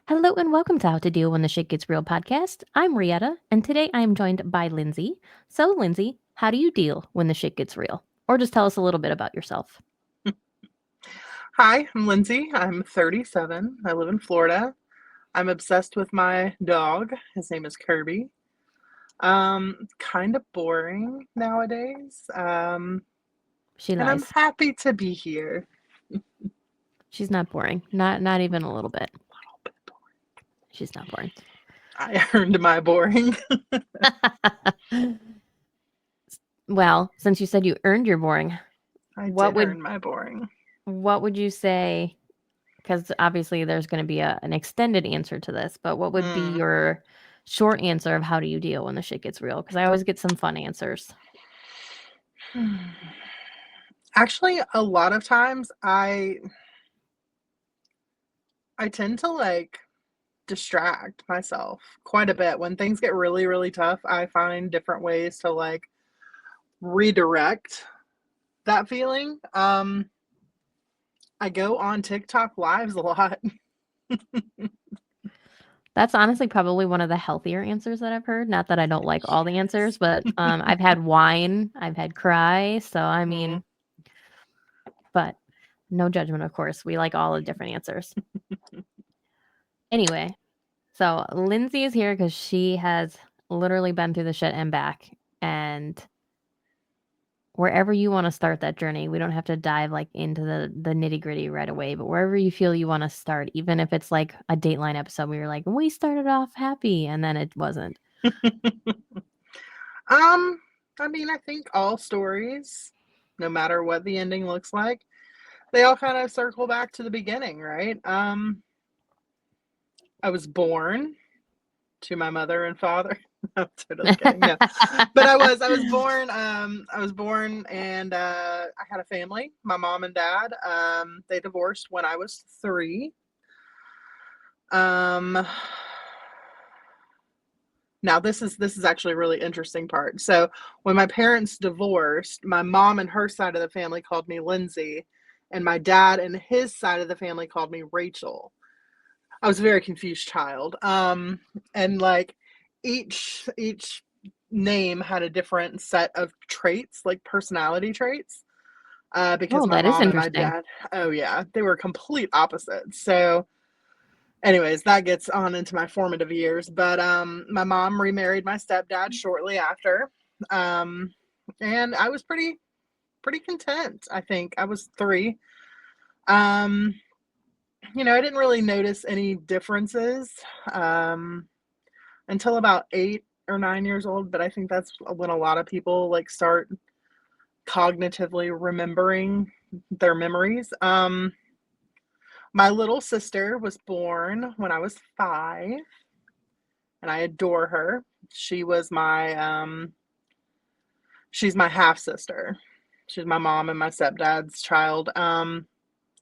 Hello and welcome to How to Deal When the Shit Gets Real podcast. I'm Rietta, and today I am joined by Lindsay. So, Lindsay, how do you deal when the shit gets real? Or just tell us a little bit about yourself. Hi, I'm Lindsay. I'm 37. I live in Florida. I'm obsessed with my dog. His name is Kirby. Kind of boring nowadays. She And I'm lies. happy to be here. She's not boring. Not even a little bit. A little bit boring. She's not boring. I earned my boring. Well, since you said you earned your boring, I what did would earn my boring. what would you say? Because obviously there's going to be an extended answer to this, but what would be Mm. your short answer of how do you deal when the shit gets real? Because I always get some fun answers. Actually, a lot of times I tend to distract myself quite a bit. When things get really, really tough, I find different ways to redirect that feeling. I go on TikTok lives a lot. That's honestly probably one of the healthier answers that I've heard. Not that I don't like all the answers, but I've had wine, I've had cry. So, I Mm. mean, but no judgment, of course. We like all the different answers. Anyway, so Lindsay is here because she has literally been through the shit and back. And wherever you want to start that journey, we don't have to dive like into the nitty gritty right away, but wherever you feel you want to start, even if it's like a Dateline episode where you're like, we started off happy and then it wasn't. I mean, I think all stories, no matter what the ending looks like, they all kind of circle back to the beginning, right? I was born to my mother and father. I'm totally kidding. No. But I was born and I had a family, my mom and dad. They divorced when I was 3. Um Now this is actually a really interesting part. So when my parents divorced, my mom and her side of the family called me Lindsay, and my dad and his side of the family called me Rachel. I was a very confused child. And each name had a different set of traits, like personality traits. Because Oh, my that is mom and my interesting. dad, oh yeah, they were complete opposites. So anyways, that gets on into my formative years. But my mom remarried my stepdad shortly after. Um, and I was pretty content. I think I was 3. Um, I didn't really notice any differences um, until about 8 or 9 years old. But I think that's when a lot of people start cognitively remembering their memories. My little sister was born when I was 5, and I adore her. She was she's my half sister. She's my mom and my stepdad's child.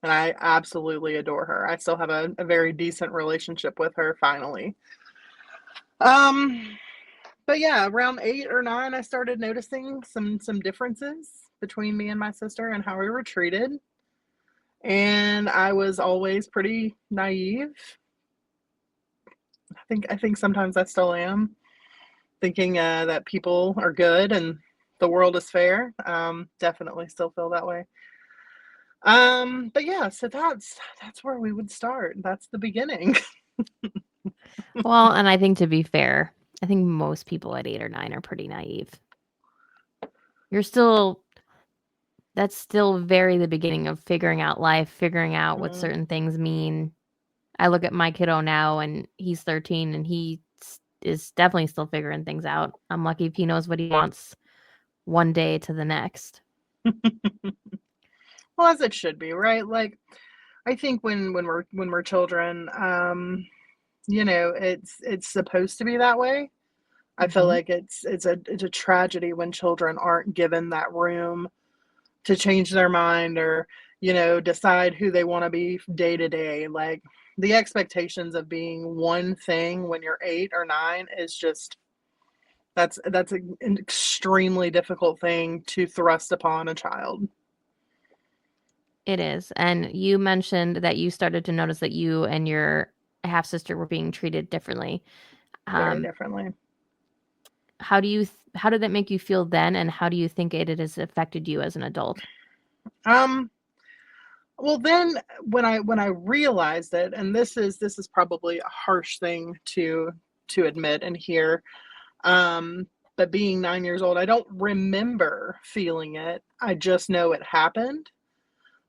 And I absolutely adore her. I still have a very decent relationship with her finally. Um, but yeah, around 8 or 9, I started noticing some differences between me and my sister and how we were treated. And I was always pretty naive. I think sometimes I still am, thinking that people are good and the world is fair. Definitely still feel that way. But yeah, so that's where we would start. That's the beginning. Well, and I think to be fair, I think most people at 8 or 9 are pretty naive. You're still that's still very the beginning of figuring out life, figuring out what Mm. certain things mean. I look at my kiddo now and he's 13 and is definitely still figuring things out. I'm lucky if he knows what he wants one day to the next. Well, as it should be, right? I think when we're children, it's supposed to be that way. I feel Mhm. like it's a tragedy when children aren't given that room to change their mind, or decide who they want to be day to day. Like, the expectations of being one thing when you're 8 or 9 is just, that's an extremely difficult thing to thrust upon a child. It is. And you mentioned that you started to notice that you and your a half sister were being treated differently. Very differently. How did that make you feel then, and how do you think it has affected you as an adult? Well, then when I realized it, and this is probably a harsh thing to admit and hear, but being 9 years old, I don't remember feeling it. I just know it happened.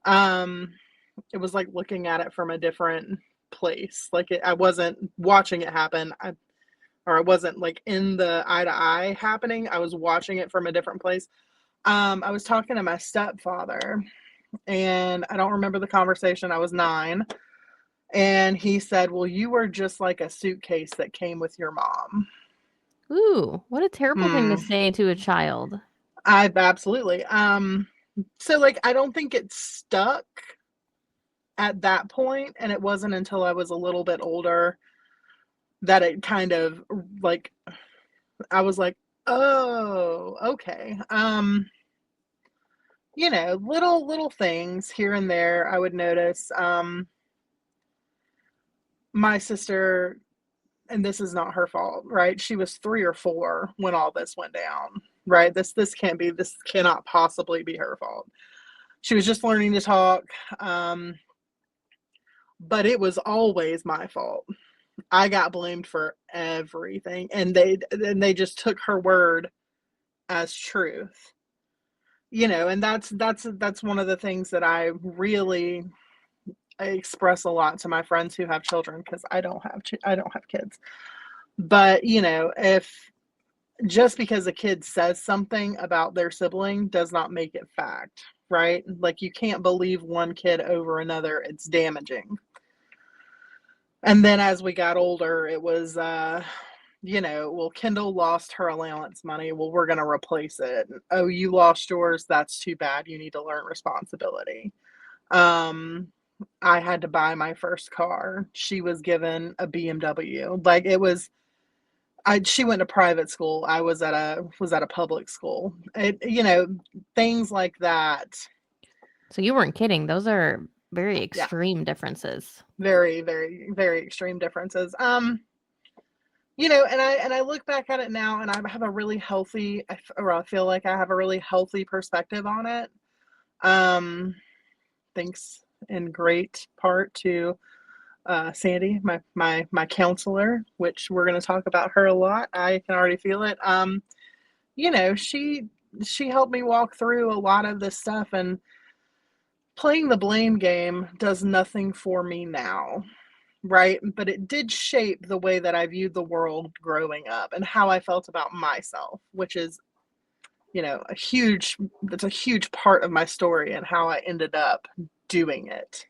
Um, it was like looking at it from a different place. Like I wasn't watching it happen. Or I wasn't like in the eye to eye happening. I was watching it from a different place. I was talking to my stepfather, and I don't remember the conversation. I was 9. And he said, "Well, you were just like a suitcase that came with your mom." Ooh, what a terrible thing to Hmm. say to a child. I've absolutely. So like I don't think it stuck at that point, and it wasn't until I was a little bit older that it kind of like I was like, "Oh, okay." Little things here and there I would notice. My sister, and this is not her fault, right? She was 3 or 4 when all this went down, right? This cannot possibly be her fault. She was just learning to talk, but it was always my fault. I got blamed for everything, and they just took her word as truth. And that's one of the things that I really express a lot to my friends who have children, because I don't have kids. But if just because a kid says something about their sibling does not make it fact, right? Like you can't believe one kid over another. It's damaging. And then as we got older, it was well, Kendall lost her allowance money. Well, we're going to replace it. Oh, you lost yours. That's too bad. You need to learn responsibility. Um, I had to buy my first car. She was given a BMW. Like it was, she went to private school. I was at a public school. Things like that. So you weren't kidding. Those are very Yeah, extreme differences. very, very, very extreme differences. And I look back at it now, and I have a really healthy, or I feel like I have a really healthy perspective on it. Um, Thanks in great part to Sandy, my counselor, which we're going to talk about her a lot. I can already feel it. She helped me walk through a lot of this stuff, and playing the blame game does nothing for me now, right? But it did shape the way that I viewed the world growing up and how I felt about myself, which is, that's a huge part of my story and how I ended up doing it,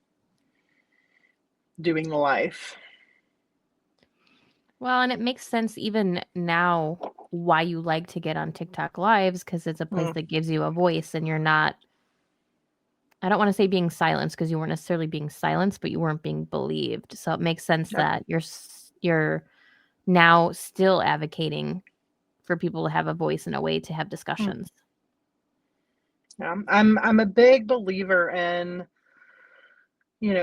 doing life. Well, and it makes sense even now why you like to get on TikTok lives, because it's a place Mm, that gives you a voice and you're not, I don't want to say being silenced, because you weren't necessarily being silenced, but you weren't being believed. So it makes sense yep. that you're now still advocating for people to have a voice and a way to have Mm, discussions. yeah. I'm a big believer in,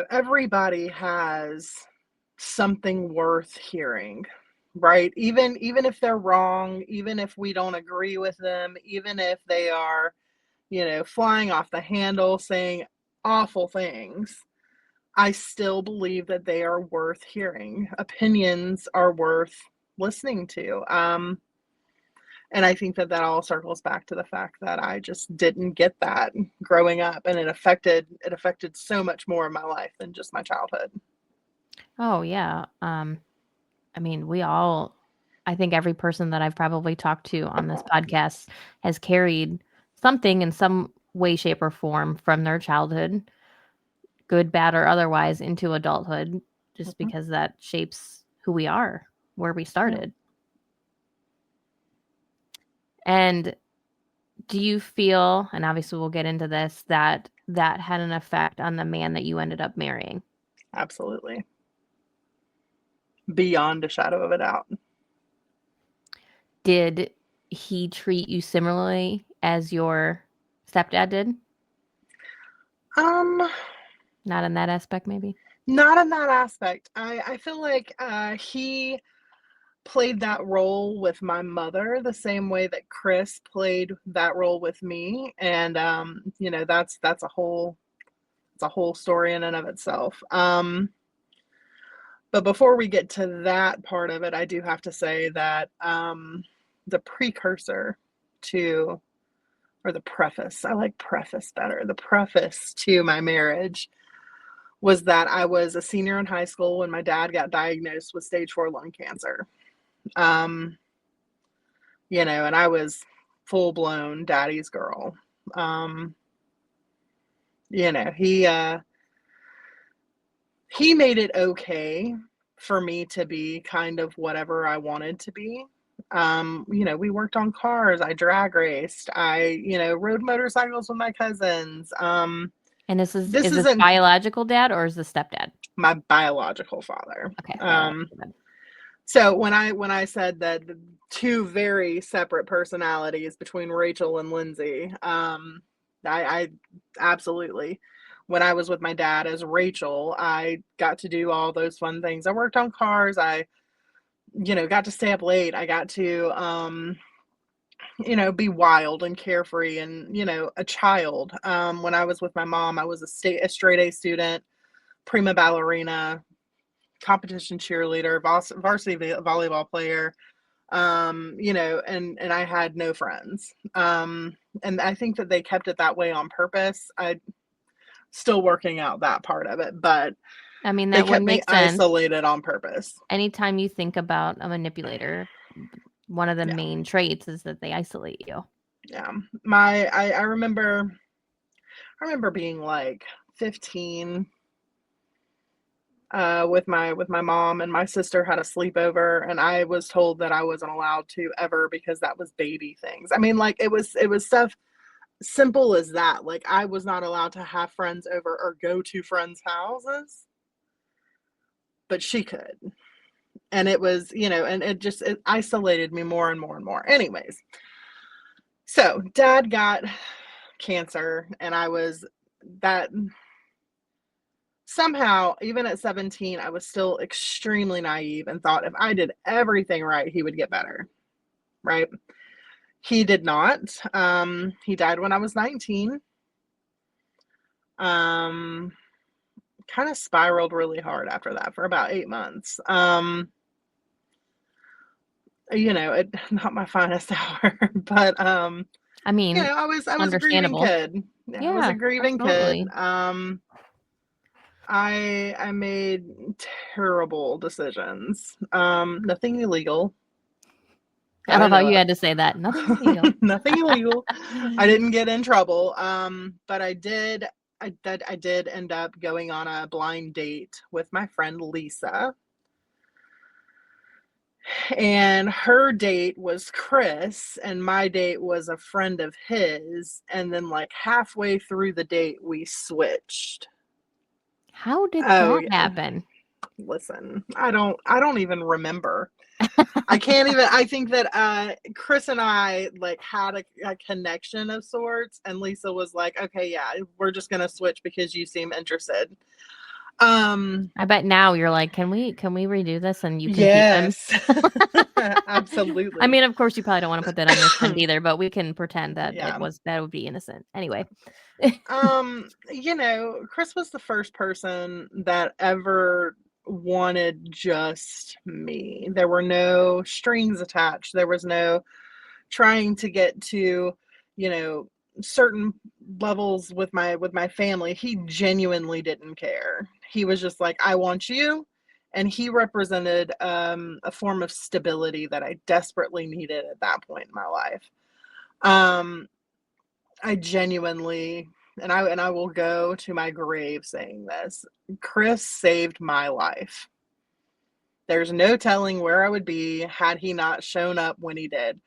everybody has something worth hearing, right? Even if they're wrong, even if we don't agree with them, even if they are, flying off the handle, saying awful things, I still believe that they are worth hearing. Opinions are worth listening to. And I think that all circles back to the fact that I just didn't get that growing up, and it affected so much more of my life than just my childhood. Oh, yeah. I mean, I think every person that I've probably talked to on this podcast has carried something in some way, shape, or form from their childhood, good, bad, or otherwise, into adulthood, just Mhm. because that shapes who we are, where we Yeah, started. And do you feel, and obviously we'll get into this, that that had an effect on the man that you ended up marrying? absolutely. Beyond a shadow of a doubt. Did he treat you similarly as your stepdad did? Um, Not in that aspect, maybe? Not in that aspect. I feel like he played that role with my mother the same way that Chris played that role with me, and that's a whole story in and of itself. But before we get to that part of it, I do have to say that the precursor to, or the preface, I like preface better, the preface to my marriage was that I was a senior in high school when my dad got diagnosed with stage 4 lung cancer. And I was full blown daddy's girl. He made it okay for me to be kind of whatever I wanted to be. We worked on cars, I drag raced, I, rode motorcycles with my cousins. And is this isn't biological dad or is this stepdad? My biological father. Okay. So when I said that the two very separate personalities between Rachel and Lindsey, I absolutely, when I was with my dad as Rachel, I got to do all those fun things. I worked on cars. I, got to stay up late. I got to, be wild and carefree and, a child. When I was with my mom, I was a straight A student, prima ballerina, competition cheerleader, varsity volleyball player, and I had no friends. And I think that they kept it that way on purpose. I still working out that part of it, but I mean, they that would kept me make sense. isolated on purpose. Anytime you think about a manipulator, one of the main traits is that they isolate you. Yeah. I remember being like 15, with my mom, and my sister had a sleepover, and I was told that I wasn't allowed to ever because that was baby things. I mean, like it was stuff simple as that. Like I was not allowed to have friends over or go to friends' houses, but she could. And it was, and it isolated me more and more and more. Anyways, so dad got cancer, and I was that. Somehow, even at 17, I was still extremely naive and thought if I did everything right, he would get better, right? He did not. He died when I was 19. Kind of spiraled really hard after that for about 8 months. Not my finest hour, but I mean, I was a grieving kid. I was a grieving absolutely. kid. I made terrible decisions. Nothing illegal. I love how you had to say that. Nothing illegal. Nothing illegal. I didn't get in trouble. But I did end up going on a blind date with my friend Lisa. And her date was Chris, and my date was a friend of his. And then like halfway through the date, we switched. How did that happen? Listen, I don't even remember. I can't even. I think that Chris and I like had a connection of sorts, and Lisa was like, "Okay, yeah, we're just gonna switch because you seem interested." I bet now you're like, can we redo this and you can keep them? I Absolutely. mean, of course, you probably don't want to put that on your friend either, but we can pretend that that would be innocent. Anyway. Chris was the first person that ever wanted just me. There were no strings attached. There was no trying to get to, certain levels with my family. He genuinely didn't care. He was just like, I want you. And he represented a form of stability that I desperately needed at that point in my life. I genuinely, and I will go to my grave saying this, Chris saved my life. There's no telling where I would be had he not shown up when he did.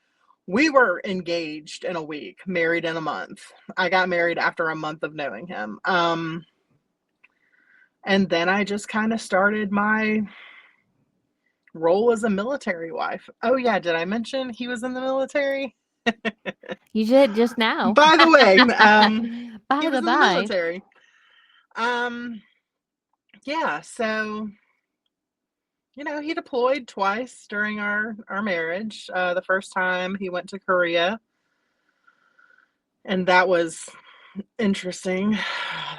We were engaged in a week, married in a month. I got married after a month of knowing him. And then I just kind of started my role as a military wife. Oh yeah, did I mention he was in the military? You did just now. By the way, By he was in the military. yeah, so, he deployed twice during our marriage. The first time he went to Korea, and that was interesting.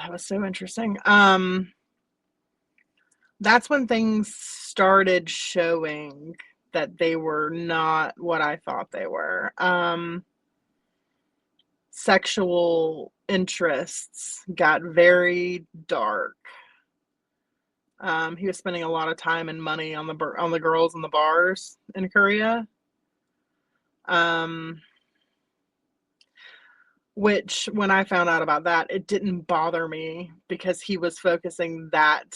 That was so interesting. That's when things started showing that they were not what I thought they were. Sexual interests got very dark. He was spending a lot of time and money on the girls in the bars in Korea. Which when I found out about that, it didn't bother me because he was focusing that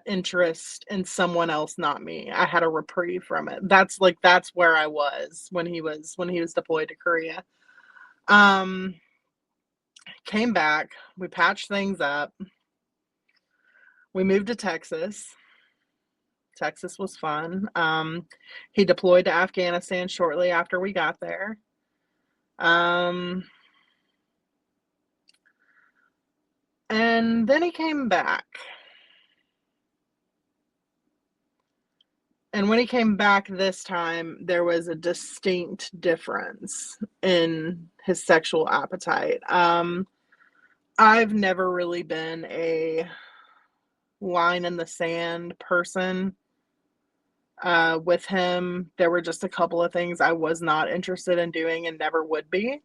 interest in someone else, not me. I had a reprieve from it. That's where I was when he was deployed to Korea. Came back, we patched things up. We moved to Texas. Texas was fun. He deployed to Afghanistan shortly after we got there. And then he came back. And when he came back this time, there was a distinct difference in his sexual appetite. I've never really been a line in the sand person. With him, there were just a couple of things I was not interested in doing and never would be.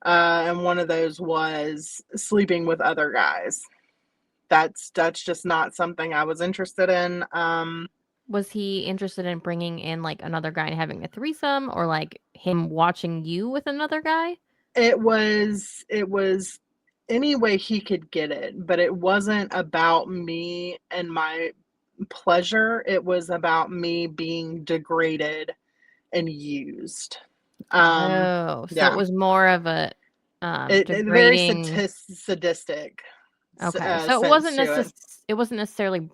And one of those was sleeping with other guys. That's just not something I was interested in. Was he interested in bringing in, like, another guy and having a threesome, or, like, him watching you with another guy? It was any way he could get it, but it wasn't about me and my pleasure. It was about me being degraded and used. Oh, so it Yeah, was more of a, it very degrading. sadistic Okay, so sense to it. it wasn't necessarily,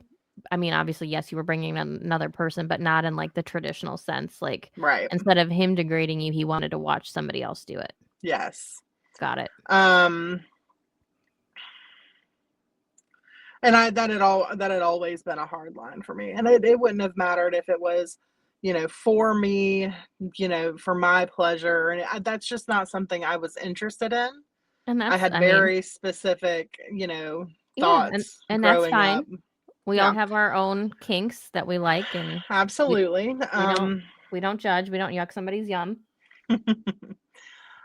I mean, obviously, yes, you were bringing in another person, but not in, like, the traditional sense, like, Right. instead of him degrading you, he wanted to watch somebody else do it. Yes. Got it. Um, and that had always been a hard line for me. And it wouldn't have mattered if it was, for me, for my pleasure. And that's just not something I was interested in. And I that's, had I mean, very specific, yeah, thoughts and that's growing up. fine. We all Yeah, have our own kinks that we like, and we absolutely. we don't we don't judge, we don't yuck somebody's yum.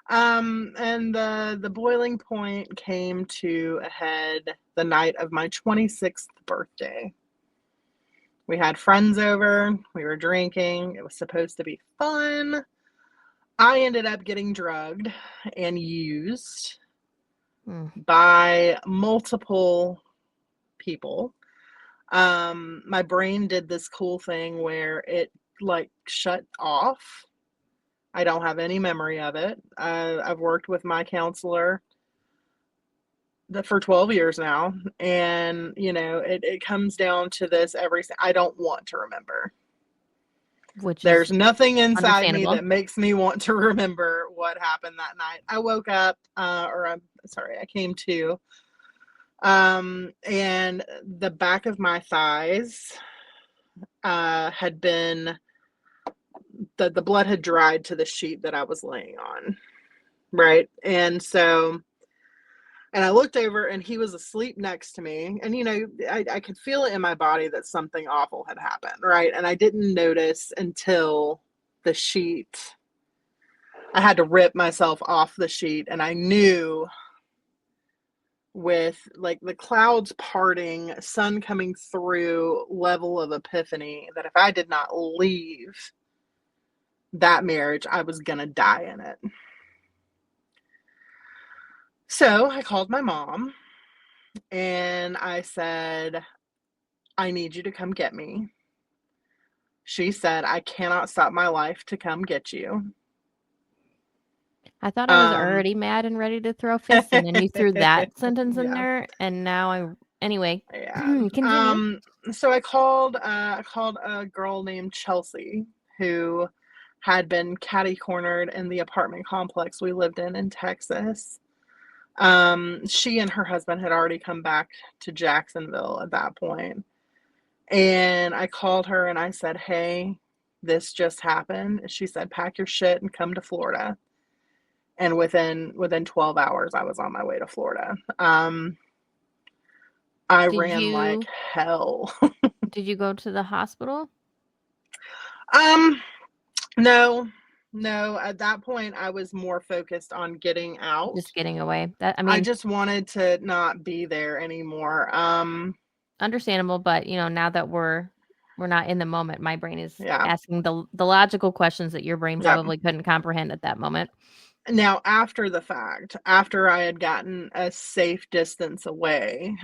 And the boiling point came to a head the night of my 26th birthday. We had friends over, we were drinking, it was supposed to be fun. I ended up getting drugged and used Mm. by multiple people. My brain did this cool thing where it like shut off. I don't have any memory of it. I've worked with my counselor for 12 years now, and it comes down to this I don't want to remember. Which is There's nothing inside me understandable. that makes me want to remember what happened that night. I woke up, or I'm sorry, I came to, and the back of my thighs had been the blood had dried to the sheet that I was laying on, right? And I looked over and he was asleep next to me. And, I could feel it in my body that something awful had happened, right? And I didn't notice until the sheet, I had to rip myself off the sheet. And I knew with like the clouds parting, sun coming through level of epiphany, that if I did not leave that marriage, I was going to die in it. So I called my mom and I said, I need you to come get me. She said, I cannot stop my life to come get you. I thought I was Um, already mad and ready to throw fists, and then you threw that sentence in yeah, there, and now anyway, yeah. continue. So I called a girl named Chelsea who had been catty cornered in the apartment complex we lived in Texas. She and her husband had already come back to Jacksonville at that point. And I called her and I said, "Hey, this just happened." She said, "Pack your shit and come to Florida." And within 12 hours, I was on my way to Florida. I Did ran like you hell. did you go to the hospital? Um, no, no. At that point, I was more focused on getting Just out. getting away. That I I mean, just wanted to not be there anymore. understandable, but, now that we're not in the moment, my brain is Yeah, asking the logical questions that your brain yeah. probably couldn't comprehend at that moment. Now, after the fact, after I had gotten a safe distance away,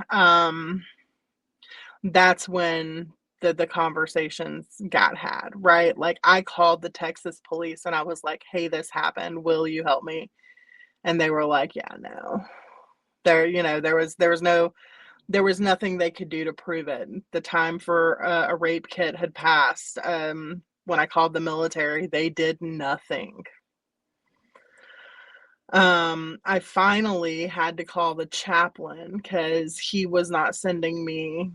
that's when the conversations got had, right? Like, I called the Texas police and I was like, "Hey, this happened. Will you help me?" And they were like, "Yeah, no." There was nothing they could do to prove it. The time for a rape kit had passed. When I called the military, they did nothing. I finally had to call the chaplain because he was not sending me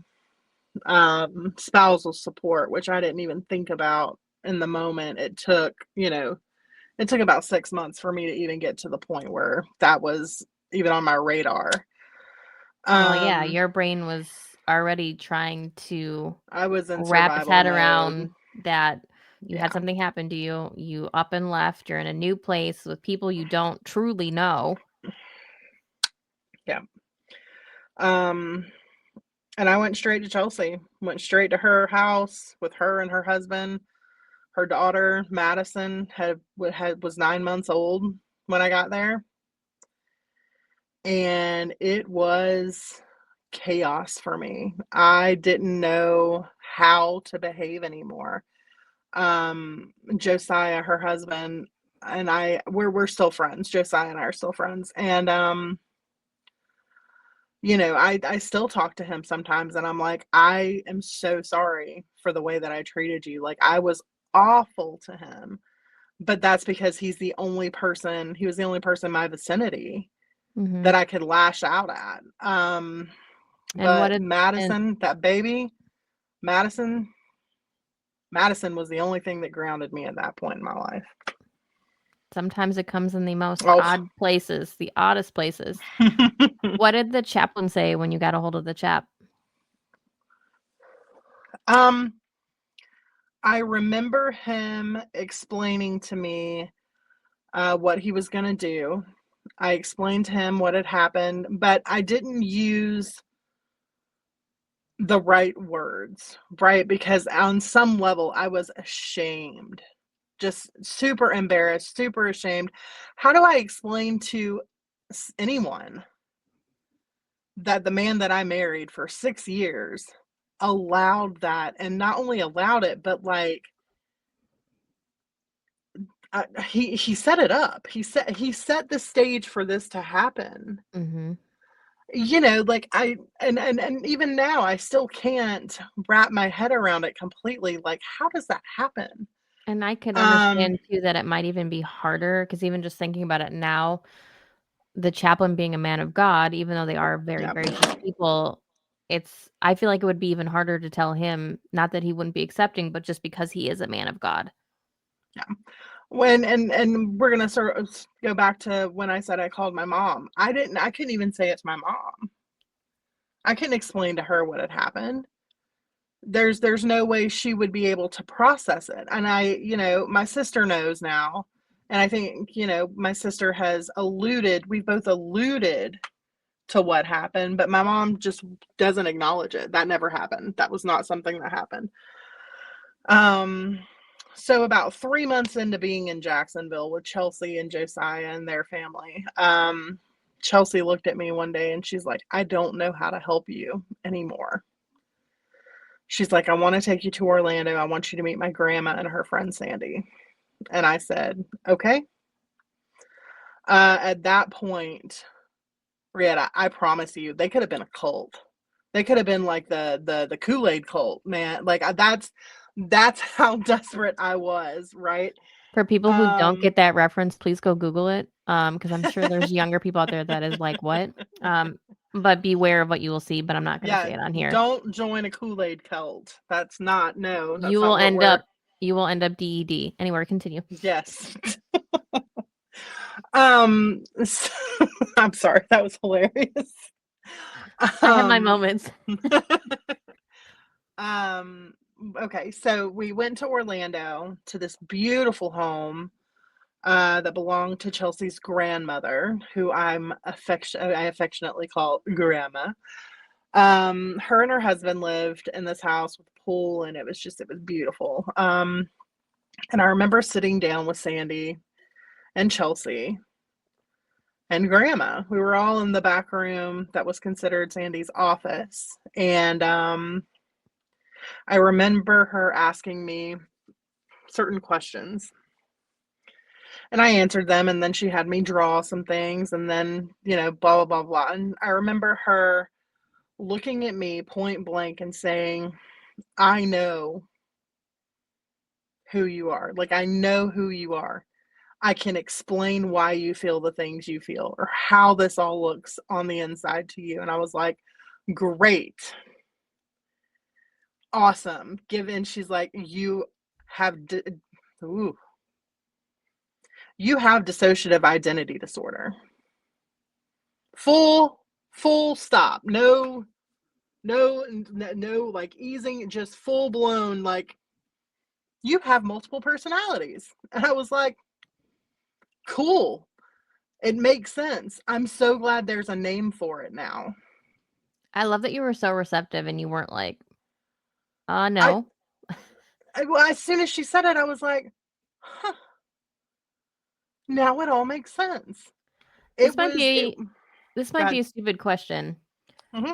spousal support, which I didn't even think about in the moment. It took about 6 months for me to even get to the point where that was even on my radar. Well, yeah, Um, your brain was already trying to I was in wrap its survival head mode. around that you had Yeah, something happen to you, you up and left, you're in a new place with people you don't truly know. yeah. Um, and I went straight to Chelsea. Went straight to her house with her and her husband. Her daughter Madison was 9 months old when I got there, and it was chaos for me. I didn't know how to behave anymore. Josiah, her husband, and we're still friends. Josiah and I are still friends, and I still talk to him sometimes, and I'm like, "I am so sorry for the way that I treated you. Like, I was awful to him." But that's because he was the only person in my vicinity Mhm. that I could lash out at. And what But did and Madison, that baby, Madison, Madison was the only thing that grounded me at that point in my life. sometimes it comes in the most Oh, odd places, the oddest places. What did the chaplain say when you got a hold of the chap? um, I remember him explaining to me what he was going to do. I explained to him what had happened, but I didn't use the right words, right? Because on some level, I was ashamed, just super embarrassed, super ashamed. How do I explain to anyone that the man that I married for 6 years allowed that, and not only allowed it, but like he set it up. He set the stage for this to happen. Mhm. Like and even now I still can't wrap my head around it completely. Like, how does that happen? And I can Um, understand too that it might even be harder because even just thinking about it now, the chaplain being a man of God, even though they are very yeah, gracious people, I feel like it would be even harder to tell him, not that he wouldn't be accepting, but just because he is a man of God. yeah. When and we're gonna sort of go back to when I said I called my mom. I couldn't even say it to my mom. I couldn't explain to her what had happened. There's no way she would be able to process it. And my sister knows now. And I think, my sister we've both alluded to what happened, but my mom just doesn't acknowledge it. That never happened. That was not something that happened. Um, so about 3 months into being in Jacksonville with Chelsea and Josiah and their family, Chelsea looked at me one day and she's like, "I don't know how to help you anymore." She's like, "I want to take you to Orlando. I want you to meet my grandma and her friend Sandy." And I said, "Okay." At that point, Brietta, I promise you, they could have been a cult. They could have been like the Kool-Aid cult, man. Like, that's how desperate I was, right? For people who don't Um, get that reference, please go Google it, because I'm sure there's younger people out there that is like, "What?" But beware of what you will see, but I'm not gonna yeah, say it on here. don't join a Kool-Aid cult. No, You that's not will what end we're, up you will end up DED. Anyway, continue. yes. So, I'm sorry, that was hilarious. I have my Um, moments. um, okay, so we went to Orlando to this beautiful home that belonged to Chelsea's grandmother, who I affectionately call Grandma. Her and her husband lived in this house with a pool, and it was beautiful. And I remember sitting down with Sandy and Chelsea and Grandma. We were all in the back room that was considered Sandy's office, and I remember her asking me certain questions, and I answered them, and then she had me draw some things, and then, blah, blah, blah, blah. And I remember her looking at me point blank and saying, I know who you are. Like, I know who you are. I can explain why you feel the things you feel or how this all looks on the inside to you. And I was like, great, awesome. Given she's like, have, ooh, you have dissociative identity disorder. Full stop. No, like easing, just full blown, like, you have multiple personalities. And I was like, cool. It makes sense. I'm so glad there's a name for it now. I love that you were so receptive and you weren't like, I, no." well, as soon as she said it, I was like, huh, now it all makes sense. This It might was, it, be this might be God. a stupid question, Hmm.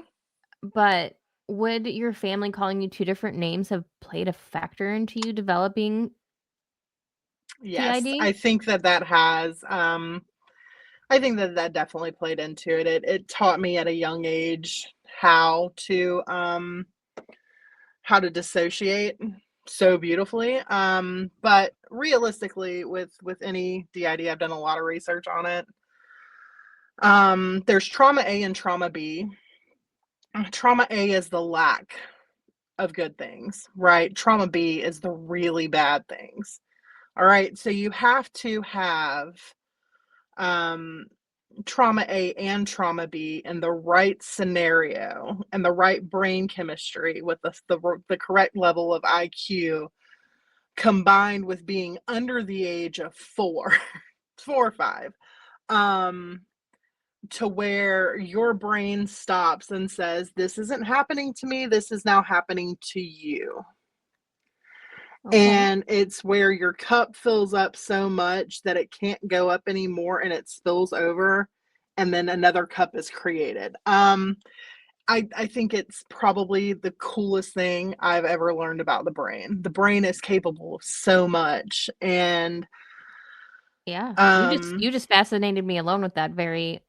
but would your family calling you 2 different names have played a factor into you developing Yes, TID? I think that has, I think that definitely played into it. It taught me at a young age how to dissociate so beautifully. But realistically, with any DID, I've done a lot of research on it. There's trauma A and trauma B. Trauma A is the lack of good things, right? Trauma B is the really bad things. All right. So you have to have um, trauma A and trauma B in the right scenario and the right brain chemistry with the correct level of IQ, combined with being under the age of 4, 4 or 5. Um, to where your brain stops and says, this isn't happening to me, this is now happening to you. Okay. And it's where your cup fills up so much that it can't go up anymore and it spills over, and then another cup is created. I think it's probably the coolest thing I've ever learned about the brain. The brain is capable of so much. And Yeah. You um just fascinated me alone with that very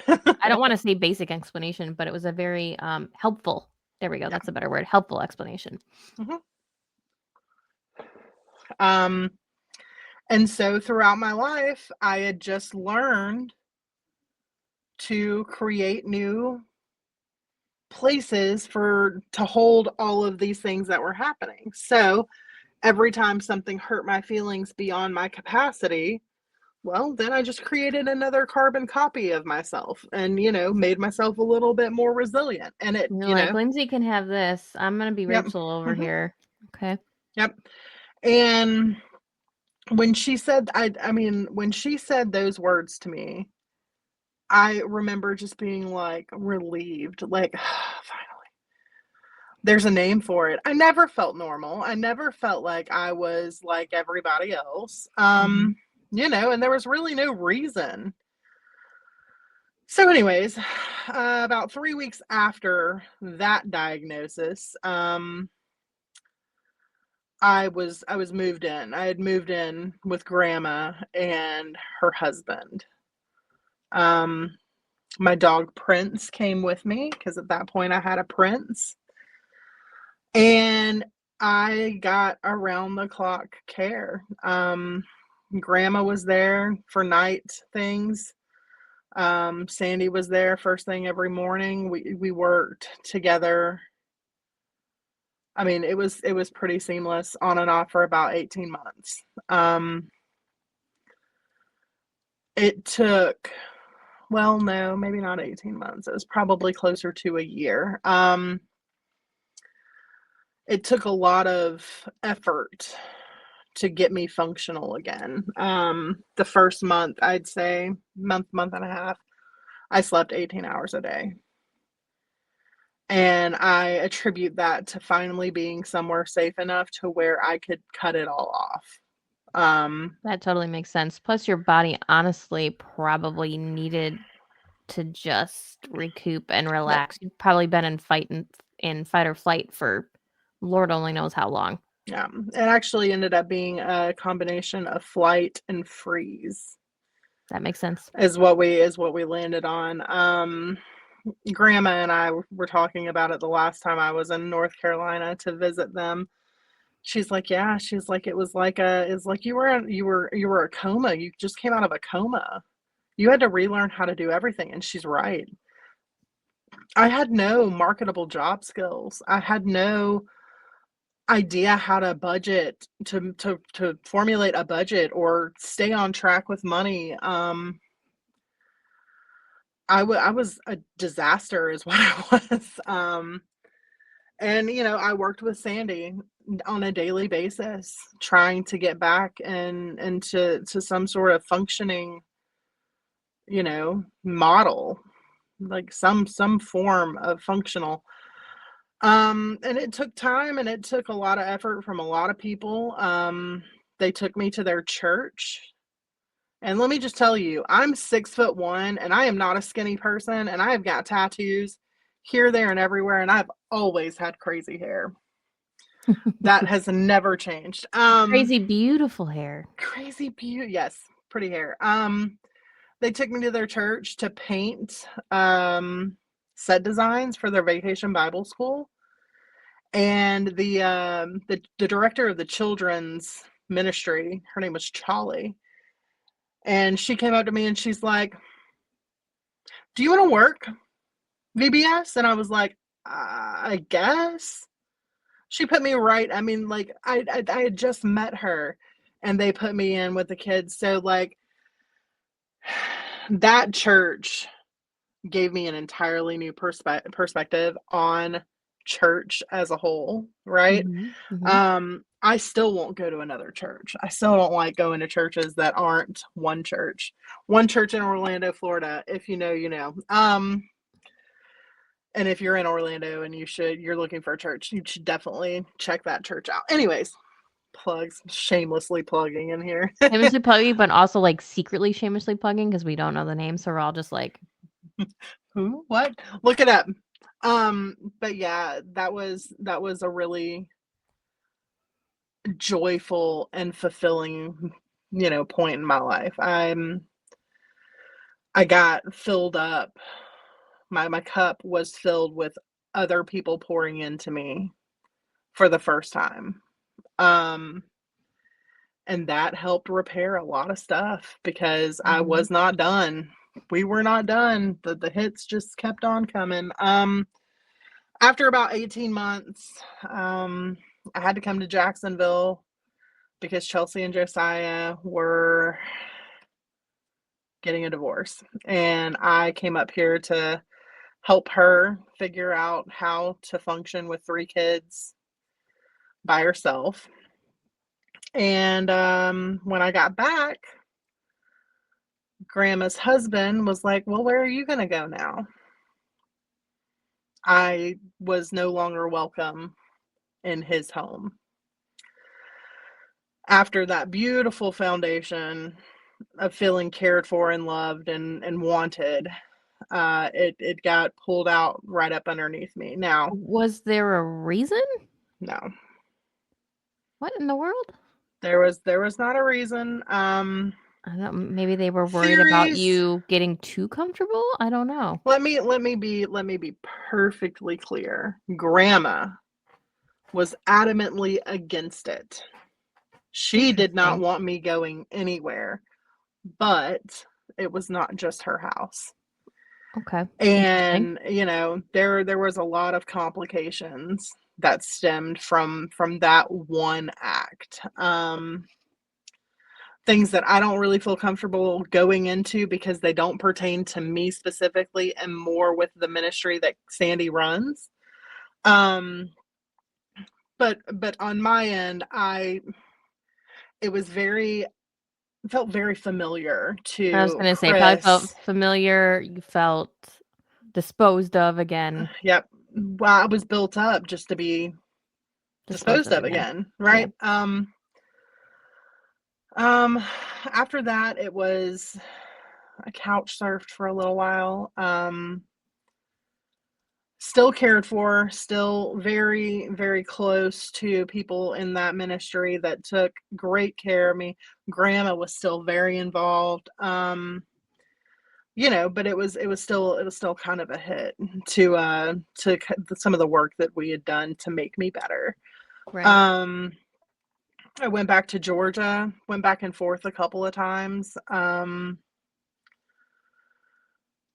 I don't wanna say basic explanation, but it was a very, helpful there we go, yeah. that's a better word, helpful explanation. Mhm. Um and so throughout my life, I had just learned to create new places for to hold all of these things that were happening. So every time something hurt my feelings beyond my capacity, well, then I just created another carbon copy of myself and, made myself a little bit more resilient. And You're like, "Lindsay can have this, I'm gonna be yep. Rachel over Hmm. here." Okay. Yep. And when she said, when she said those words to me, I remember just being like relieved, like, finally, there's a name for it. I never felt normal. I never felt like I was like everybody else. Mhm. And there was really no reason. So, anyways, about 3 weeks after that diagnosis, I was moved in. I had moved in with Grandma and her husband. Um, my dog Prince came with me because at that point I had a Prince. And I got around the clock care. Grandma was there for night things. Sandy was there first thing every morning. We worked together. I mean, it was pretty seamless on and off for about 18 months. It took, well, no, maybe not 18 months. It was probably closer to a year. It took a lot of effort to get me functional again. The first month, I'd say, month and a half, I slept 18 hours a day. And I attribute that to finally being somewhere safe enough to where I could cut it all off. That totally makes sense. Plus, your body honestly probably needed to just recoup and Yep. relax. You've probably been in fight or flight for Lord only knows how long. Yeah. It actually ended up being a combination of flight and freeze That makes sense. is what we landed on. Grandma and I were talking about it the last time I was in North Carolina to visit them. She's like, yeah, she's like, it's like you were a coma. You just came out of a coma. You had to relearn how to do everything. And she's right. I had no marketable job skills. I had no idea how to budget, to formulate a budget or stay on track with money. I was a disaster is what I was. And I worked with Sandy on a daily basis, trying to get back and to some sort of functioning, model, like some form of functional. And it took time and it took a lot of effort from a lot of people. They took me to their church. And let me just tell you, I'm 6'1" and I am not a skinny person, and I have got tattoos here, there, and everywhere, and I've always had crazy hair. That has never changed. Crazy beautiful hair. Crazy beauty, yes, pretty hair. They took me to their church to paint set designs for their vacation Bible school. And the director of the children's ministry, her name was Charlie. And she came up to me and she's like, "Do you want to work VBS?" And I was like, "I guess." She put me right. I mean, like I had just met her, and they put me in with the kids. So like that church gave me an entirely new perspective on church as a whole, right? Mhm, mhm. I still won't go to another church. I still don't like going to churches that aren't one church. One church in Orlando, Florida. If you know, you know. And if you're in Orlando and you're looking for a church, you should definitely check that church out. Anyways, plugs, shamelessly plugging in here. Shamelessly plugging, but also, like, secretly shamelessly plugging because we don't know the name, so we're all just like, Who? What? Look it up. But yeah, that was a really joyful and fulfilling, point in my life. I got filled up. My cup was filled with other people pouring into me for the first time. Um, and that helped repair a lot of stuff because I mhm. was not done. We were not done. The hits just kept on coming. After about 18 months, I had to come to Jacksonville because Chelsea and Josiah were getting a divorce. And I came up here to help her figure out how to function with 3 kids by herself. And when I got back, Grandma's husband was like, "Well, where are you going to go now?" I was no longer welcome in his home. After that beautiful foundation of feeling cared for and loved and wanted, it got pulled out right up underneath me. Now, Was there a reason? no, What in the world? there was not a reason. I don't maybe they were worried about Theories. you getting too comfortable? I don't know. Let me be perfectly clear. Grandma was adamantly against it. She did not Interesting. want me going anywhere, but it was not just her house. Okay. Interesting. And, there was a lot of complications that stemmed from that one act. Things that I don't really feel comfortable going into because they don't pertain to me specifically and more with the ministry that Sandy runs. Um, but on my end, it was felt very familiar I was to gonna say, probably felt Chris. familiar. You felt disposed of again. Yep. Well, I was built up just to be Disposed disposed of of again. again, Yeah. right? Um, After that, it was I couch surfed for a little while. Still cared for, still very, very close to people in that ministry that took great care of me. Grandma was still very involved. But it was still kind of a hit to some of the work that we had done to make me better. Right. Um, I went back to Georgia, went back and forth a couple of times. And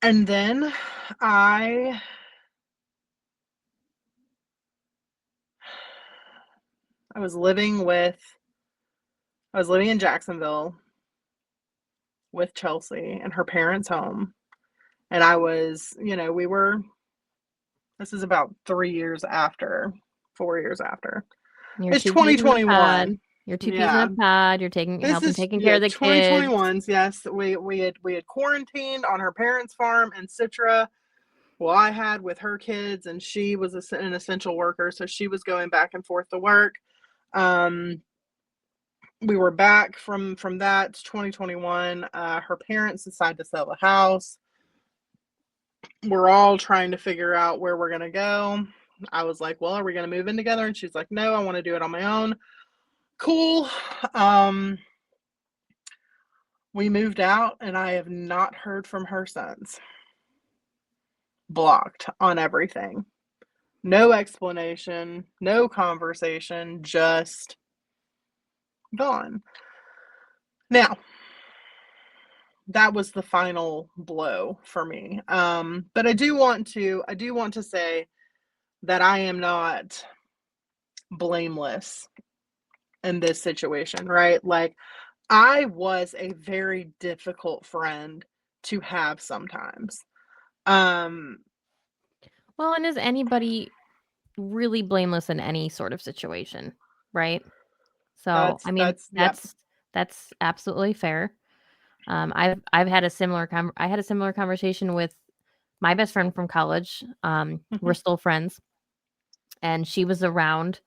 then I I was living with I was living in Jacksonville with Chelsea in her parents' home. And I was, we were this is about 3 years after, 4 years after. You're It's two peas in a pod. 2021. You're two peas in a Yeah. pod. You're This helping is taking care yeah, of the kids. 2021's. Yes, we had quarantined on her parents' farm in Citra. Well, I had with her kids, and she was an essential worker, so she was going back and forth to work. Um, we were back from that 2021. Her parents decided to sell the house. We're all trying to figure out where we're gonna go. I was like, "Well, are we gonna move in together?" And she's like, "No, I want to do it on my own." Cool. Um, we moved out, and I have not heard from her since. Blocked on everything. No explanation, no conversation, just gone. Now, that was the final blow for me. But I do want to say that I am not blameless in this situation, right? Like, I was a very difficult friend to have sometimes. Um, Well, and is anybody really blameless in any sort of situation, right? So, that's I mean, that's yep. that's absolutely fair. I've had a similar I had a similar conversation with my best friend from college. We're Mhm. still friends, and she was around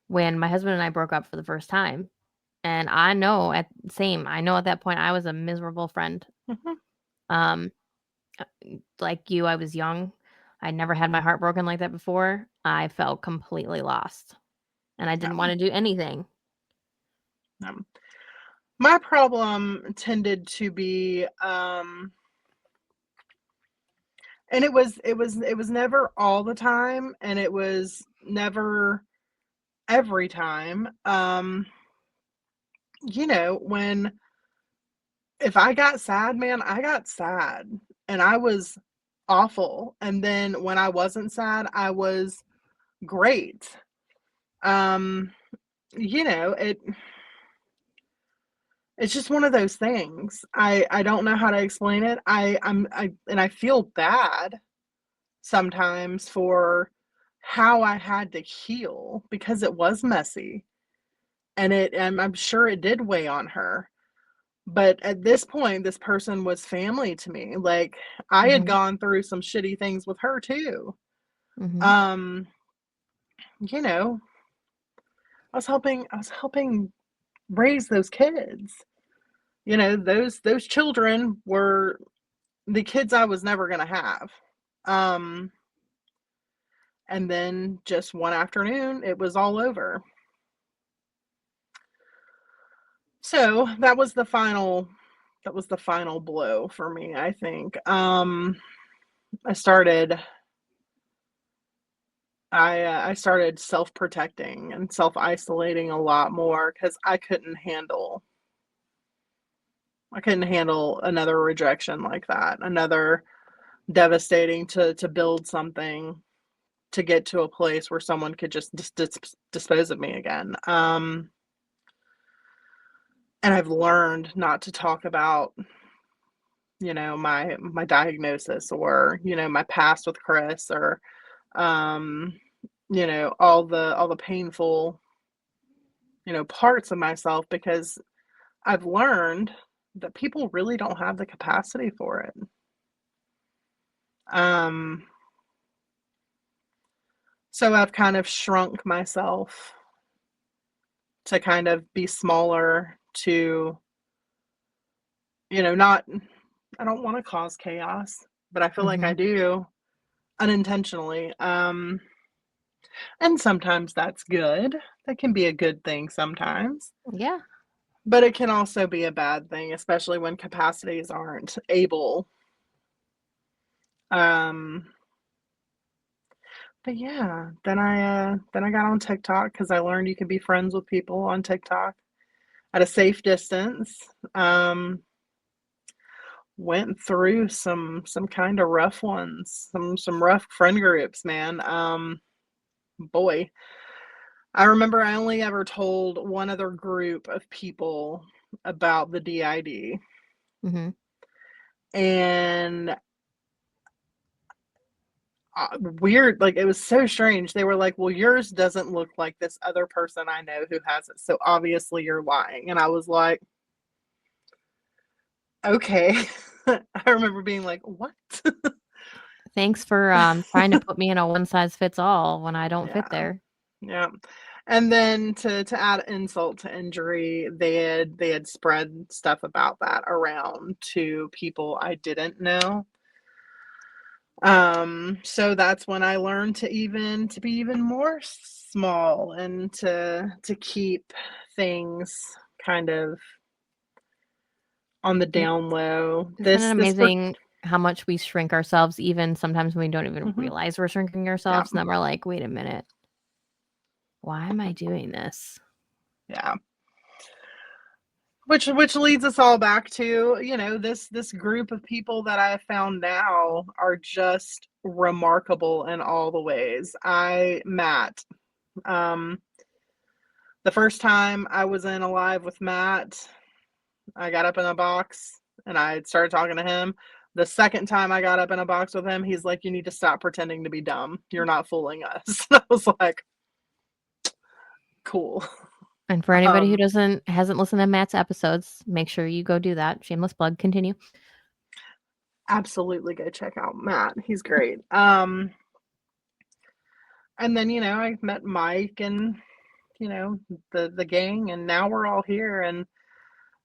when my husband and I broke up for the first time. And I know at that point I was a miserable friend. Mhm. Um, like you, I was young. I never had my heart broken like that before. I felt completely lost, and I didn't want No, to do anything. no. My problem tended to be, and it was never all the time, and it was never every time. When if I got sad, man, I got sad, and I was awful. And then when I wasn't sad, I was great. Um, it's just one of those things. I don't know how to explain it. I feel bad sometimes for how I had to heal because it was messy, and I'm sure it did weigh on her. But at this point, this person was family to me. Like, I had Mhm. gone through some shitty things with her too. Mhm. Um, you know, I was helping raise those kids. Those children were the kids I was never gonna have. Um, and then just one afternoon, it was all over. So that was the final blow for me, I think. I started I started self-protecting and self-isolating a lot more because I couldn't handle another rejection like that, another devastating to build something to get to a place where someone could just dispose of me again. And I've learned not to talk about, my diagnosis or, my past with Chris or, um, all the painful, parts of myself because I've learned that people really don't have the capacity for it. Um, so I've kind of shrunk myself to kind of be smaller to, not I don't wanna cause chaos, but I feel like I Mhm. do unintentionally, and sometimes that's good. That can be a good thing sometimes, Yeah. but it can also be a bad thing, especially when capacities aren't able. Um, but yeah, then I got on TikTok because I learned you can be friends with people on TikTok at a safe distance. Um, Went through some kinda rough ones, some rough friend groups, man. Boy, I remember I only ever told one other group of people about the DID, Mhm. and, weird, like, it was so strange. They were like, "Well, yours doesn't look like this other person I know who has it, so obviously you're lying." And I was like, "Okay." I remember being like, "What?" Thanks for, trying to put me in a one size fits all when I don't fit Yeah. there. Yeah. And then to add insult to injury, they had spread stuff about that around to people I didn't know. So that's when I learned to be even more small and to keep things kind of on the N down low. Isn't it This amazing how much we shrink ourselves even sometimes when we don't even Mhm. realize we're shrinking Yeah, ourselves, and then we're like, "Wait a minute. Why am I doing this?" yeah. Which leads us all back to, this group of people that I have found now are just remarkable in all the ways. Matt, um, the first time I was in a live with Matt, I got up in a box and I started talking to him. The second time I got up in a box with him, he's like, "You need to stop pretending to be dumb. You're not fooling us." I was like, "Cool." And for anybody who Um, hasn't listened to Matt's episodes, make sure you go do that. Shameless plug, continue. Absolutely go check out Matt. He's great. And then, I met Mike and, you know, the gang, and now we're all here, and,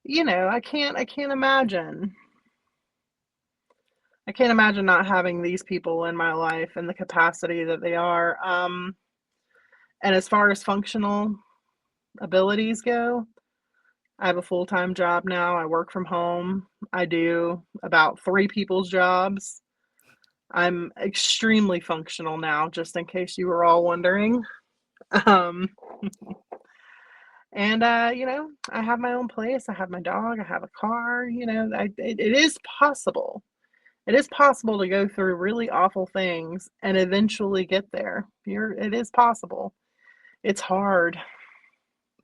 I can't imagine. I can't imagine not having these people in my life in the capacity that they are. And as far as functional abilities go, I have a full-time job now. I work from home. I do about 3 people's jobs. I'm extremely functional now, just in case you were all wondering. Um, and, I have my own place. I have my dog. I have a car. It is possible. It is possible to go through really awful things and eventually get there. It is possible. It's hard.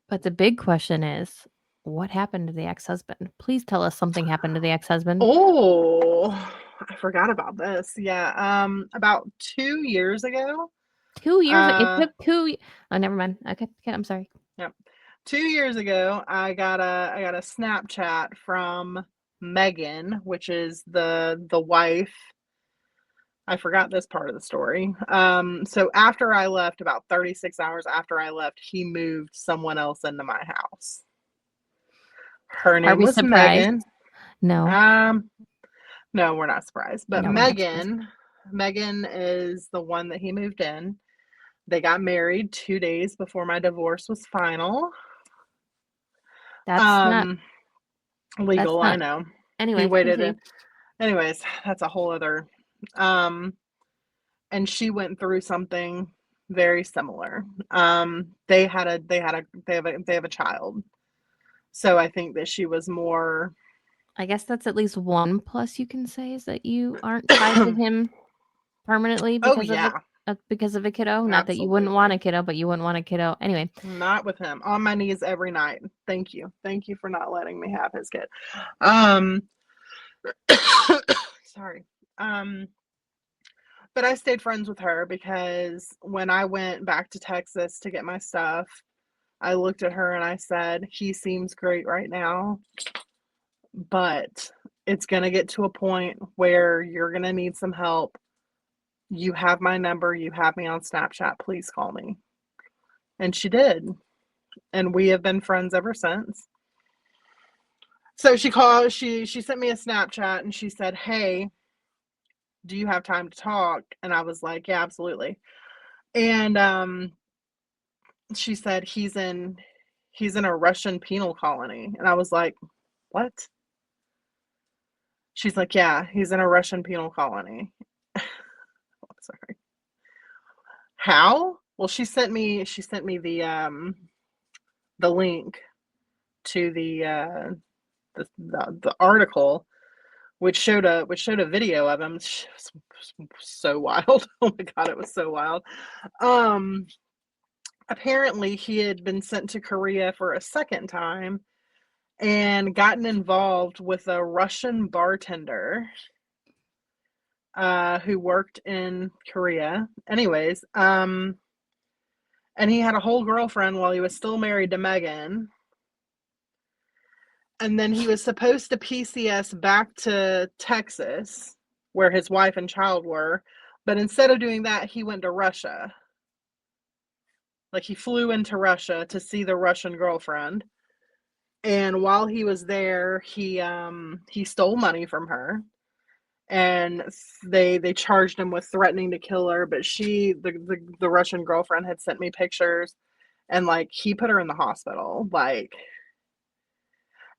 But the big question is, what happened to the ex-husband? Please tell us something happened to the ex-husband. Oh, I forgot about this. Yeah. About 2 years ago. 2 years it Uh, took 2 y oh, never mind. Okay, I'm sorry. yep. 2 years ago, I got a Snapchat from Megan, which is the wife. I forgot this part of the story. So after I left, about 36 hours after I left, he moved someone else into my house. Her Are name we was surprised? Megan. No. Um, no, we're not surprised. But No, we're not surprised. Megan is the one that he moved in. They got married 2 days before my divorce was final. That's not Um, that's Legal, I not know. He anyway, waited. continue. Anyways, that's a whole other. Um, and she went through something. very similar. They have a child. So I think that she was more. I guess that's at least one plus you can say is that you aren't tied to him permanently Oh because of yeah, a kiddo. Not that you wouldn't want absolutely. a kiddo, but you wouldn't want a kiddo anyway. Not with him. On my knees every night. Thank you. Thank you for not letting me have his kid. Um sorry. But I stayed friends with her because when I went back to Texas to get my stuff, I looked at her and I said, "He seems great right now, but it's going to get to a point where you're going to need some help. You have my number, you have me on Snapchat, please call me." And she did. And we have been friends ever since. So she sent me a Snapchat and she said, "Hey, do you have time to talk?" And I was like, "Yeah, absolutely." And she said he's in a Russian penal colony. And I was like, "What?" She's like, "Yeah, he's in a Russian penal colony." Sorry. How? Well, she sent me the link to the article, which showed a video of him. So wild. Oh my god, it was so wild. Um Apparently he had been sent to Korea for a second time and gotten involved with a Russian bartender who worked in Korea. Anyways, and he had a whole girlfriend while he was still married to Megan. And then he was supposed to PCS back to Texas, where his wife and child were. But instead of doing that, he went to Russia. Like he flew into Russia to see the Russian girlfriend. And while he was there, he stole money from her. And they charged him with threatening to kill her, but the Russian girlfriend had sent me pictures, and like he put her in the hospital. Like,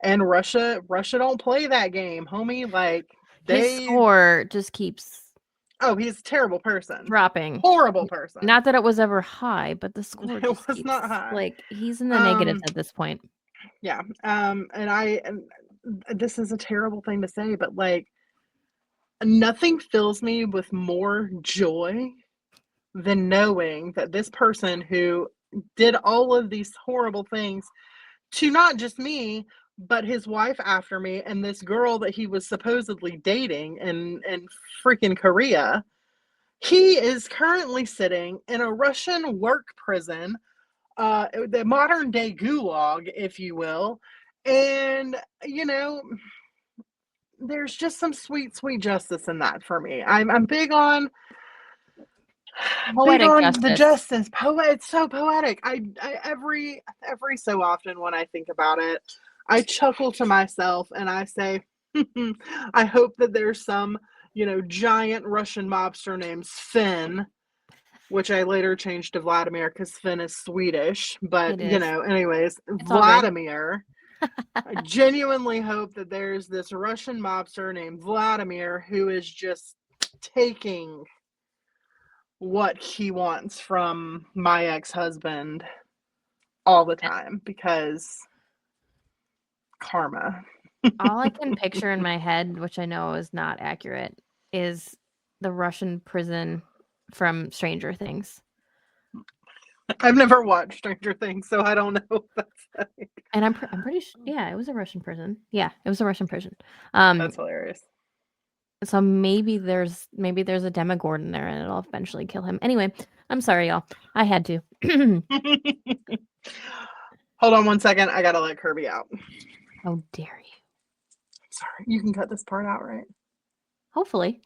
and Russia don't play that game, homie. Like His they score just keeps oh, he's a terrible person. dropping. Horrible person. Not that it was ever high, but the score It just was not keeps high. like he's in the negatives Um at this point. yeah. And this is a terrible thing to say, but like nothing fills me with more joy than knowing that this person who did all of these horrible things to not just me, but his wife after me and this girl that he was supposedly dating in freaking Korea, he is currently sitting in a Russian work prison, the modern day gulag, if you will. And, you know, there's just some sweet, sweet justice in that for me. I'm big on Poetic the justice. justice. It's so poetic. I every so often when I think about it, I chuckle to myself and I say, I hope that there's some, giant Russian mobster named Finn, which I later changed to Vladimir because Finn is Swedish. But, It is. anyways, It's all good. Vladimir. I genuinely hope that there's this Russian mobster named Vladimir who is just taking what he wants from my ex-husband all the time because karma. All I can picture in my head, which I know is not accurate, is the Russian prison from Stranger Things. I've never watched Stranger Things, so I don't know what that's like. And I'm pretty sure, yeah, it was a Russian prison. Yeah, it was a Russian prison. That's hilarious. So maybe there's a Demogorgon there, and it'll eventually kill him. Anyway, I'm sorry, y'all. I had to. Hold on one second. I gotta let Kirby out. How dare you? Sorry. You can cut this part out, right? Hopefully.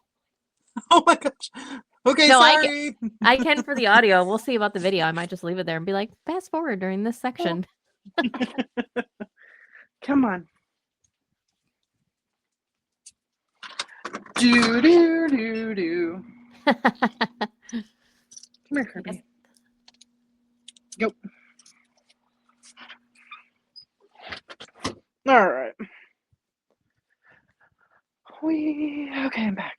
Oh my gosh. Okay, No, sorry. I can for the audio. We'll see about the video. I might just leave it there and be like, fast forward during this section. Come on. Do do do do. Come here, Kirby. Go. All right. Okay, I'm back.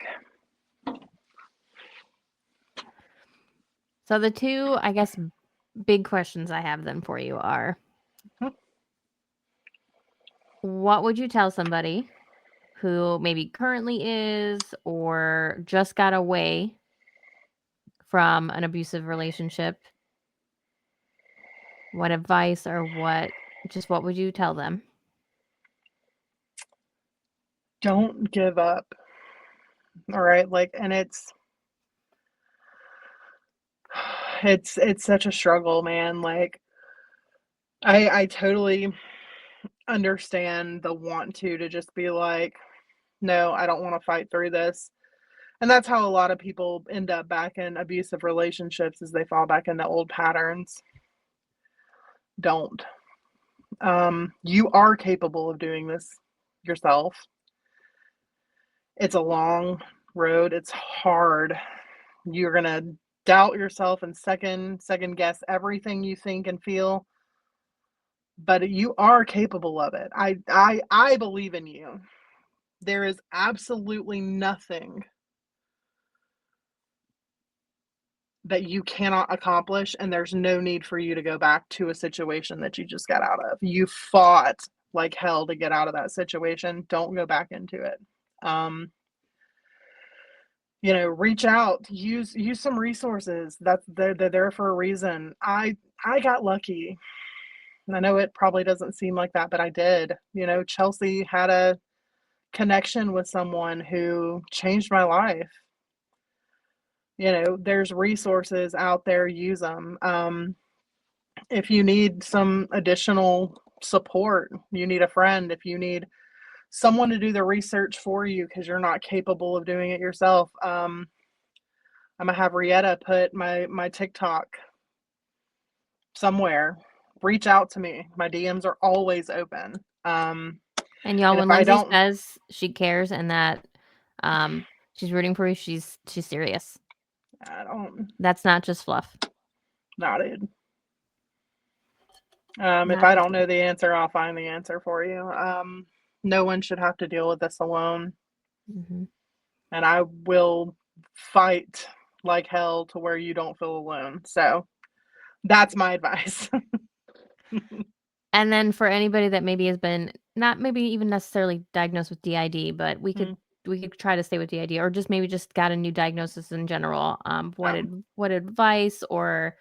So the two, I guess, big questions I have then for you are, what would you tell somebody who maybe currently is or just got away from an abusive relationship? What advice or what would you tell them? Don't give up. All right. Like, and it's such a struggle, man. Like, I totally understand the want to just be like, no, I don't want to fight through this. And that's how a lot of people end up back in abusive relationships, is they fall back into old patterns. Don't. You are capable of doing this yourself. It's a long road. It's hard. You're gonna doubt yourself and second guess everything you think and feel, but you are capable of it. I believe in you. There is absolutely nothing that you cannot accomplish, and there's no need for you to go back to a situation that you just got out of. You fought like hell to get out of that situation. Don't go back into it. Um, reach out, use some resources. That's they're there for a reason. I got lucky. I know it probably doesn't seem like that, but I did. Chelsea had a connection with someone who changed my life. There's resources out there, use them. If you need some additional support, you need a friend, if you need someone to do the research for you because you're not capable of doing it yourself, I'm gonna have Rietta put my TikTok somewhere. Reach out to me. My DMs are always open. And y'all, And when if I Lindsay don't, says she cares and that she's rooting for you, she's serious. I don't, That's not just fluff. not it. If Not I just don't know the answer, I'll find the answer for you. No one should have to deal with this alone. mm-hmm. And I will fight like hell to where you don't feel alone. So that's my advice. And then for anybody that maybe has been not maybe even necessarily diagnosed with DID, but we could try to stay with DID, or just maybe just got a new diagnosis in general. What advice or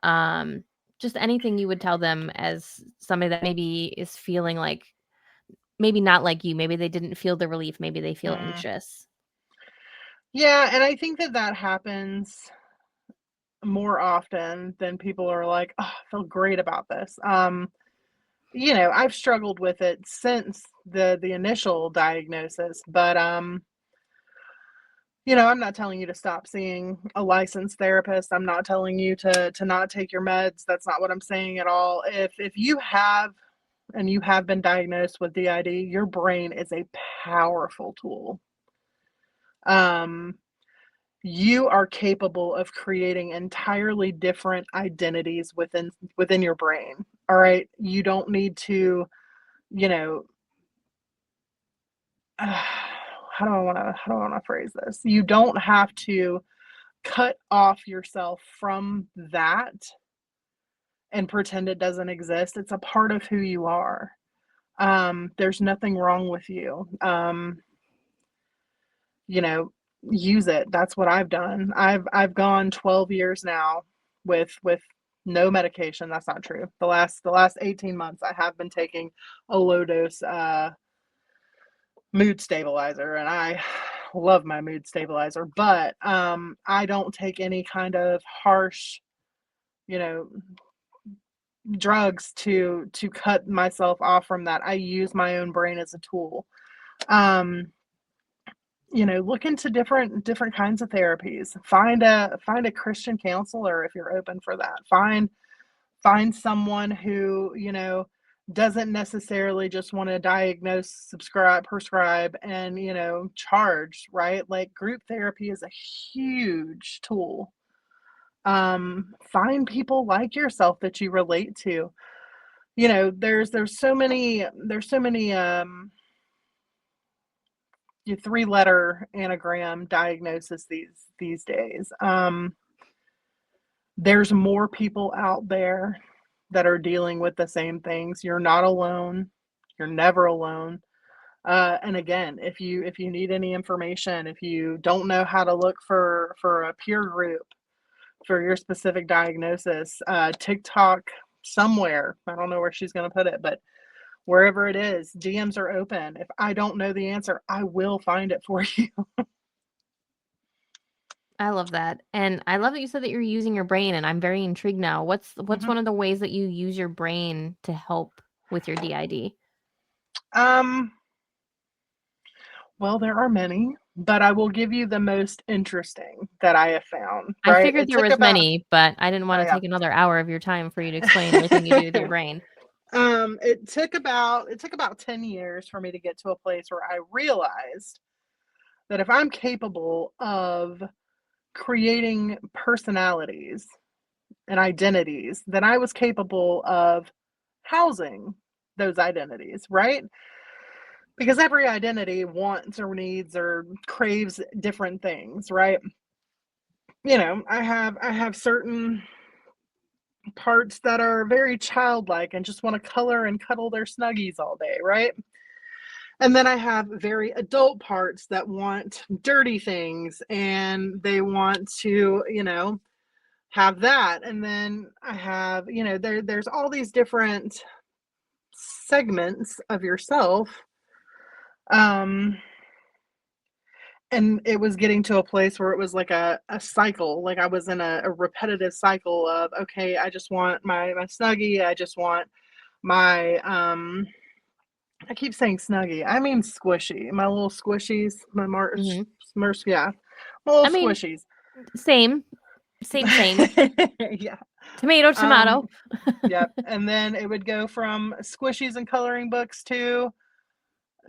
um just anything you would tell them as somebody that maybe is feeling like maybe not like you, maybe they didn't feel the relief, maybe they feel anxious. Yeah, and I think that happens more often than people are like, oh, I feel great about this. I've struggled with it since the initial diagnosis, but I'm not telling you to stop seeing a licensed therapist. I'm not telling you to not take your meds. That's not what I'm saying at all. If you have and you have been diagnosed with DID, your brain is a powerful tool. You are capable of creating entirely different identities within your brain. All right, you don't need to, you know, how do I want to phrase this? You don't have to cut off yourself from that and pretend it doesn't exist. It's a part of who you are. There's nothing wrong with you. You know, use it. That's what I've done. I've gone 12 years now with no medication. That's not true. The last 18 months I have been taking a low dose mood stabilizer, and I love my mood stabilizer, but I don't take any kind of harsh, you know, drugs to cut myself off from that. I use my own brain as a tool. Um Look into different kinds of therapies. Find a Christian counselor if you're open for that. Find someone who, doesn't necessarily just want to diagnose, prescribe, and, charge, right? Like, group therapy is a huge tool. Find people like yourself that you relate to. There's so many your three-letter anagram diagnosis these days. there's more people out there that are dealing with the same things. You're not alone. You're never alone. And again, if you need any information, if you don't know how to look for a peer group for your specific diagnosis, TikTok somewhere, I don't know where she's going to put it, but wherever it is, DMs are open. If I don't know the answer, I will find it for you. I love that. And I love that you said that you're using your brain, and I'm very intrigued now. What's Mhm. one of the ways that you use your brain to help with your DID? Um, well, there are many, but I will give you the most interesting that I have found, I right? figured It there took was about, many, but I didn't oh wanna yeah. take another hour of your time for you to explain everything you do with your brain. It took about 10 years for me to get to a place where I realized that if I'm capable of creating personalities and identities, then I was capable of housing those identities, right? Because every identity wants or needs or craves different things, right? I have certain parts that are very childlike and just want to color and cuddle their snuggies all day, right? And then I have very adult parts that want dirty things and they want to, have that. And then I have, there's all these different segments of yourself. Um, and it was getting to a place where it was like a cycle. Like I was in a repetitive cycle of, okay, I just want my snuggie. I just want my I keep saying snuggie. I mean squishy. My little squishies, my Mhm. Smurfs, yeah. My little I mean, squishies. same. Same, same. Yeah. Tomato, Um, tomato. yep. And then it would go from squishies and coloring books to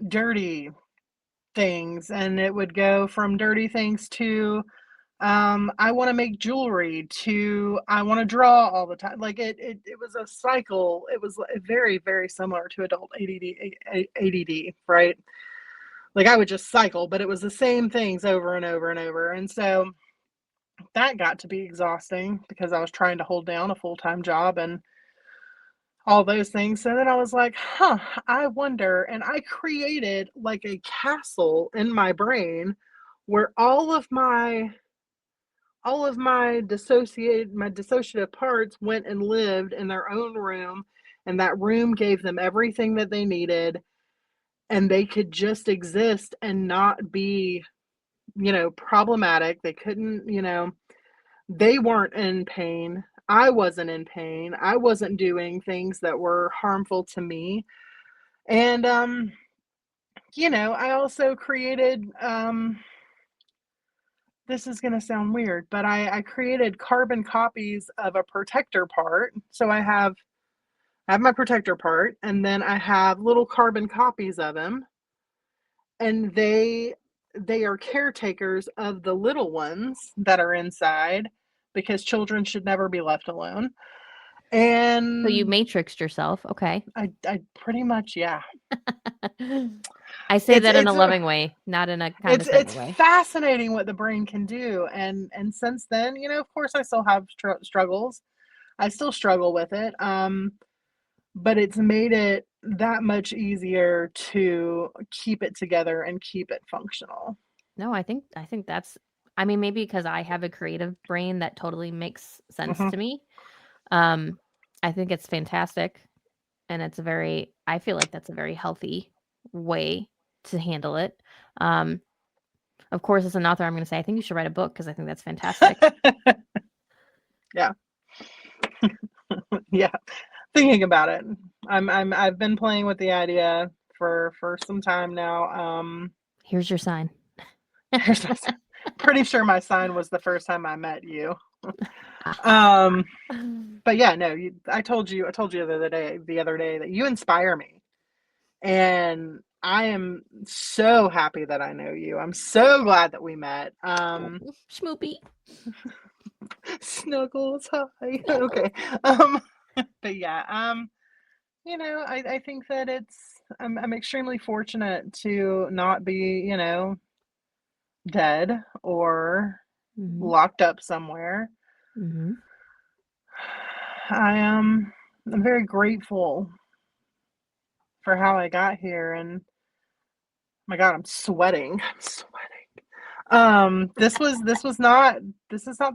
dirty things. And it would go from dirty things to I want to make jewelry to I want to draw all the time. Like it was a cycle. It was very, very similar to adult ADD, right? Like I would just cycle, but it was the same things over and over and over. And so that got to be exhausting because I was trying to hold down a full-time job and all those things. So then I was like, huh, I wonder. And I created like a castle in my brain where all of my dissociative parts went and lived in their own room, and that room gave them everything that they needed, and they could just exist and not be, problematic. They couldn't, they weren't in pain. I wasn't in pain. I wasn't doing things that were harmful to me. And I also created this is going to sound weird, but I created carbon copies of a protector part. So I have my protector part, and then I have little carbon copies of him, and they are caretakers of the little ones that are inside because children should never be left alone. So you And matrixed yourself. Okay. I pretty much, yeah. I say It's that in a it's loving way, not in a it's condescending way. fascinating what the brain can do, and since then, of course, I still have struggles. I still struggle with it. But it's made it that much easier to keep it together and keep it functional. No, I think that's I mean, maybe because I have a creative brain that totally makes sense Mhm. to me. Um, I think it's fantastic, and I feel like that's a very healthy way to handle it. Um, of course, as an author, I'm gonna say I think you should write a book because I think that's fantastic. Yeah, yeah. Thinking about it, I've been playing with the idea for some time now. Here's your sign. Here's my sign. Pretty sure my sign was the first time I met you. Um, but yeah, no, I told you the other day that you inspire me, and I am so happy that I know you. I'm so glad that we met. Oh, Schmoopy. Snuggles, hi. Snuggles. Okay. But yeah, I think that I'm extremely fortunate to not be, dead or Mhm, locked up somewhere. mhm. I'm very grateful for how I got here, and my God, I'm sweating. I'm sweating. This is not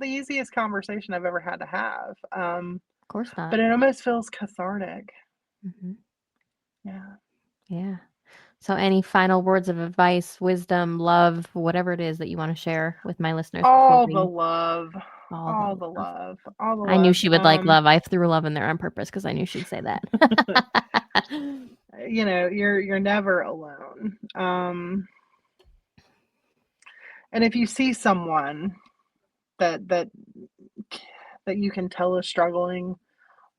the easiest conversation I've ever had to have. Of course not. But it almost feels cathartic. Mm-hmm. Yeah. Yeah. So any final words of advice, wisdom, love, whatever it is that you want to share with my listeners before All the we love. all All the the love. love. All the I knew love. she would like love. I threw love in there on purpose because I knew she'd say that. You know, you're never alone. And if you see someone that you can tell is struggling,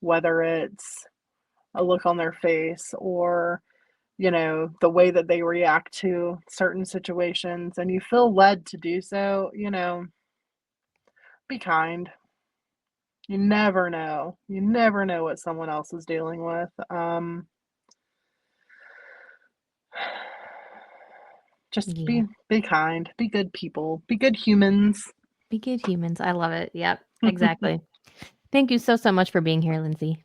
whether it's a look on their face or, you know, the way that they react to certain situations, and you feel led to do so, you know, be kind. You never know. You never know what someone else is dealing with. Just Yeah. be kind, be good people, be good humans. Be good humans. I love it. Yep. Exactly. Thank you so much for being here, Lindsey.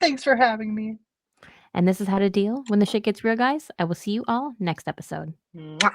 Thanks for having me. And this is how to deal when the shit gets real, guys. I will see you all next episode. Mwah.